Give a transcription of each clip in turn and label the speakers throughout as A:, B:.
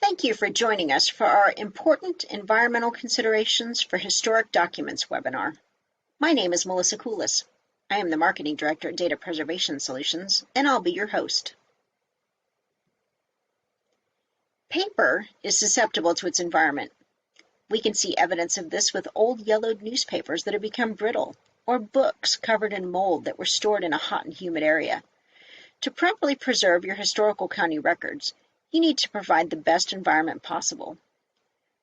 A: Thank you for joining us for our Important Environmental Considerations for Historic Documents webinar. My name is Melissa Koulis. I am the Marketing Director at Data Preservation Solutions, and I'll be your host. Paper is susceptible to its environment. We can see evidence of this with old yellowed newspapers that have become brittle, or books covered in mold that were stored in a hot and humid area. To properly preserve your historical county records, you need to provide the best environment possible.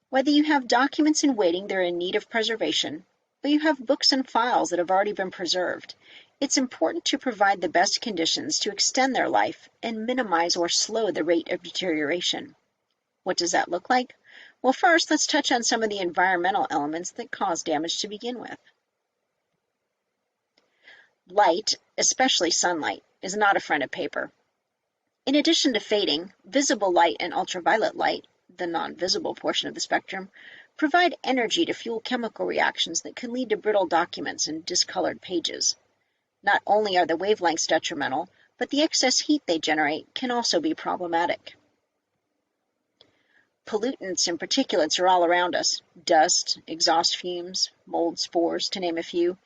A: Whether you have documents in waiting that are in need of preservation, or you have books and files that have already been preserved, it's important to provide the best conditions to extend their life and minimize or slow the rate of deterioration. What does that look like? Well, first, let's touch on some of the environmental elements that cause damage to begin with. Light, especially sunlight, is not a friend of paper. In addition to fading, visible light and ultraviolet light, the non-visible portion of the spectrum, provide energy to fuel chemical reactions that can lead to brittle documents and discolored pages. Not only are the wavelengths detrimental, but the excess heat they generate can also be problematic. Pollutants and particulates are all around us: dust, exhaust fumes, mold spores, to name a few.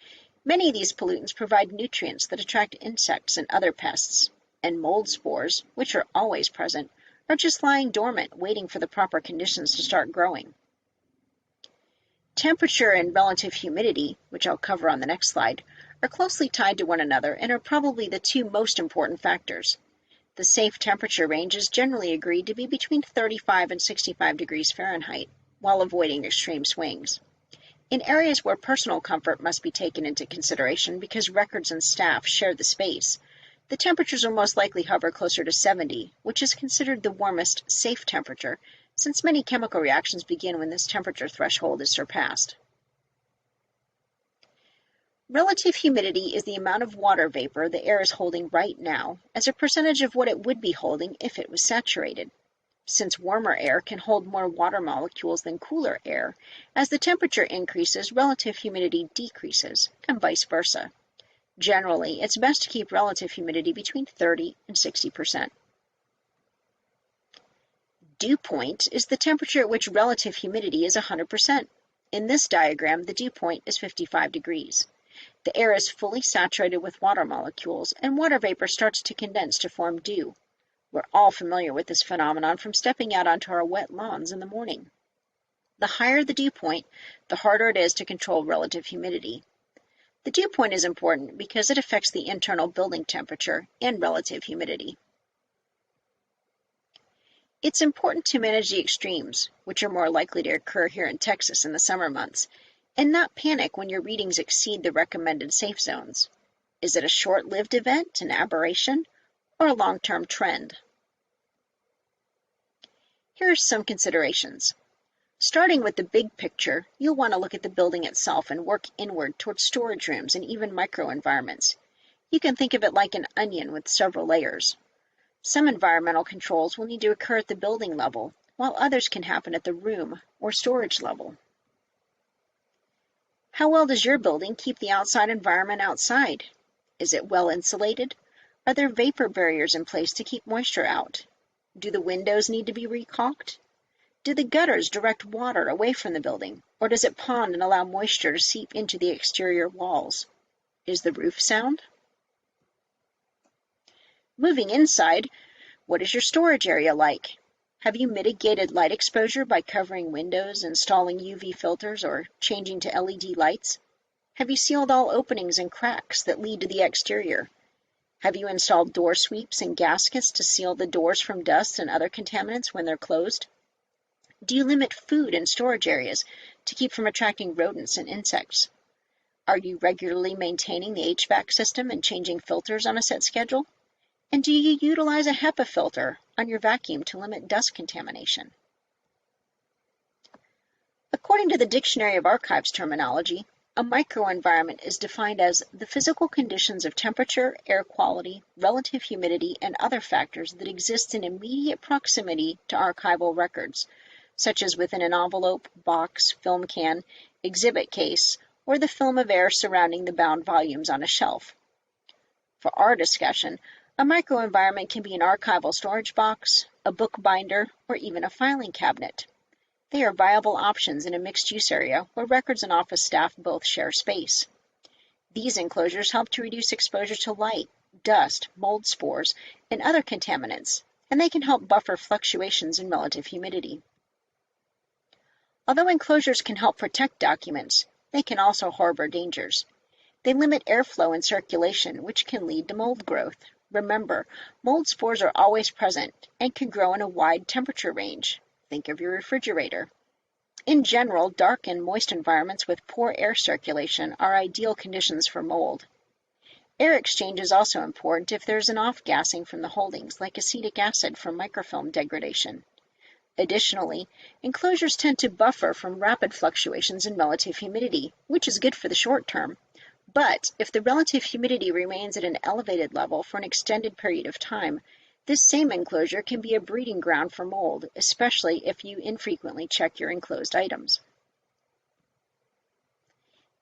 A: Many of these pollutants provide nutrients that attract insects and other pests, and mold spores, which are always present, are just lying dormant, waiting for the proper conditions to start growing. Temperature and relative humidity, which I'll cover on the next slide, are closely tied to one another and are probably the two most important factors. The safe temperature range is generally agreed to be between 35 and 65 degrees Fahrenheit, while avoiding extreme swings. In areas where personal comfort must be taken into consideration because records and staff share the space, the temperatures will most likely hover closer to 70, which is considered the warmest safe temperature, since many chemical reactions begin when this temperature threshold is surpassed. Relative humidity is the amount of water vapor the air is holding right now as a percentage of what it would be holding if it was saturated. Since warmer air can hold more water molecules than cooler air, as the temperature increases, relative humidity decreases, and vice versa. Generally, it's best to keep relative humidity between 30 and 60%. Dew point is the temperature at which relative humidity is 100%. In this diagram, the dew point is 55 degrees. The air is fully saturated with water molecules, and water vapor starts to condense to form dew. We're all familiar with this phenomenon from stepping out onto our wet lawns in the morning. The higher the dew point, the harder it is to control relative humidity. The dew point is important because it affects the internal building temperature and relative humidity. It's important to manage the extremes, which are more likely to occur here in Texas in the summer months, and not panic when your readings exceed the recommended safe zones. Is it a short-lived event, an aberration, or a long-term trend? Here are some considerations. Starting with the big picture, you'll want to look at the building itself and work inward towards storage rooms and even microenvironments. You can think of it like an onion with several layers. Some environmental controls will need to occur at the building level, while others can happen at the room or storage level. How well does your building keep the outside environment outside? Is it well insulated? Are there vapor barriers in place to keep moisture out? Do the windows need to be recaulked? Do the gutters direct water away from the building, or does it pond and allow moisture to seep into the exterior walls? Is the roof sound? Moving inside, what is your storage area like? Have you mitigated light exposure by covering windows, installing UV filters, or changing to LED lights? Have you sealed all openings and cracks that lead to the exterior? Have you installed door sweeps and gaskets to seal the doors from dust and other contaminants when they're closed? Do you limit food in storage areas to keep from attracting rodents and insects? Are you regularly maintaining the HVAC system and changing filters on a set schedule? And do you utilize a HEPA filter on your vacuum to limit dust contamination? According to the Dictionary of Archives terminology, a microenvironment is defined as the physical conditions of temperature, air quality, relative humidity, and other factors that exist in immediate proximity to archival records, such as within an envelope, box, film can, exhibit case, or the film of air surrounding the bound volumes on a shelf. For our discussion, a microenvironment can be an archival storage box, a book binder, or even a filing cabinet. They are viable options in a mixed-use area where records and office staff both share space. These enclosures help to reduce exposure to light, dust, mold spores, and other contaminants, and they can help buffer fluctuations in relative humidity. Although enclosures can help protect documents, they can also harbor dangers. They limit airflow and circulation, which can lead to mold growth. Remember, mold spores are always present and can grow in a wide temperature range. Think of your refrigerator. In general, dark and moist environments with poor air circulation are ideal conditions for mold. Air exchange is also important if there's an off-gassing from the holdings, like acetic acid from microfilm degradation. Additionally, enclosures tend to buffer from rapid fluctuations in relative humidity, which is good for the short term. But if the relative humidity remains at an elevated level for an extended period of time, this same enclosure can be a breeding ground for mold, especially if you infrequently check your enclosed items.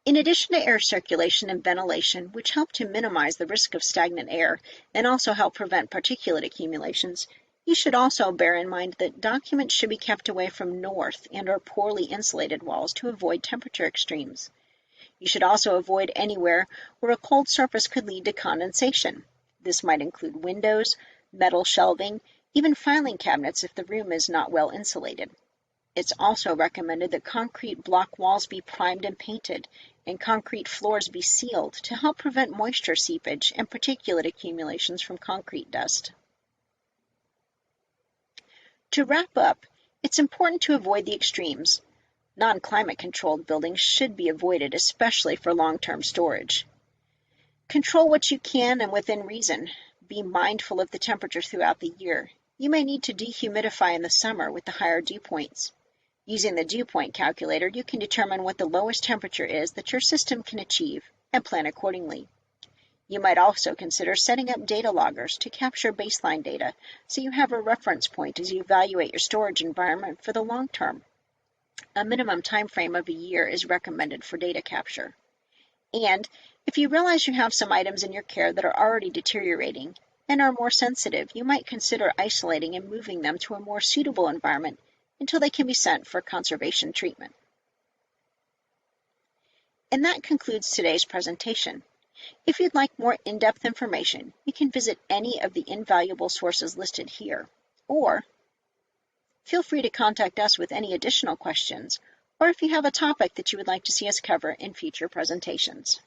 A: In addition to air circulation and ventilation, which help to minimize the risk of stagnant air and also help prevent particulate accumulations, you should also bear in mind that documents should be kept away from north and/or poorly insulated walls to avoid temperature extremes. You should also avoid anywhere where a cold surface could lead to condensation. This might include windows, metal shelving, even filing cabinets if the room is not well insulated. It's also recommended that concrete block walls be primed and painted, and concrete floors be sealed to help prevent moisture seepage and particulate accumulations from concrete dust. To wrap up, it's important to avoid the extremes. Non-climate controlled buildings should be avoided, especially for long-term storage. Control what you can and within reason. Be mindful of the temperature throughout the year. You may need to dehumidify in the summer with the higher dew points. Using the dew point calculator, you can determine what the lowest temperature is that your system can achieve and plan accordingly. You might also consider setting up data loggers to capture baseline data so you have a reference point as you evaluate your storage environment for the long term. A minimum time frame of a year is recommended for data capture. And if you realize you have some items in your care that are already deteriorating and are more sensitive, you might consider isolating and moving them to a more suitable environment until they can be sent for conservation treatment. And that concludes today's presentation. If you'd like more in-depth information, you can visit any of the invaluable sources listed here, or feel free to contact us with any additional questions, or if you have a topic that you would like to see us cover in future presentations.